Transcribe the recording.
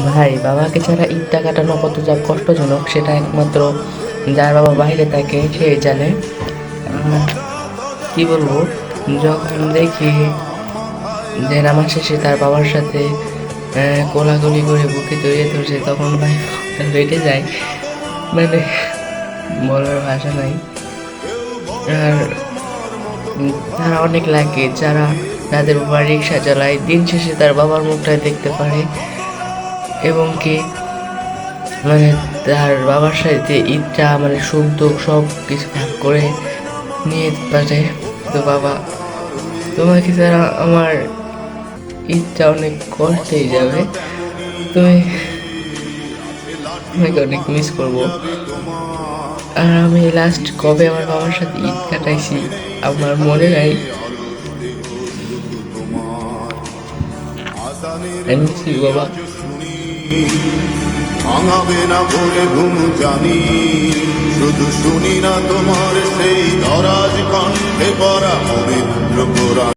ভাই, বাবাকে ছাড়া ঈদটা কাটানো কত যা কষ্টজনক সেটা একমাত্র যার বাবা বাইরে থাকে সে জানে। আর কি বলবো, যখন দেখি যে নামাজ শেষে তার বাবার সাথে কোলাকুলি করে বুকে জড়িয়ে ধরছে, তখন ভাই বুকটা ফেটে যায়। মানে বলার ভাষা নাই। আর তারা অনেক লাগে যারা তাদের বাবা রিক্সা চালায়, দিন শেষে তার বাবার মুখটা দেখতে পারে এবং কি মানে তার বাবার সাথে ঈদটা মানে সুখ দুঃখ সব কিছু ভাগ করে নিয়ে পারে। তো বাবা, তোমাকে ছাড়া আমার ঈদটা অনেক কষ্টেই যাবে। তুমি তোমাকে অনেক মিস করবো। আর আমি লাস্ট কবে আমার বাবার সাথে ঈদ কাটাইছি আমার মনে নাই। I miss you, বাবা। ভাঙাবে না ভোরে ঘুম জানি, শুধু শুনি না তোমার সেই দরাজ কণ্ঠে পরা মনে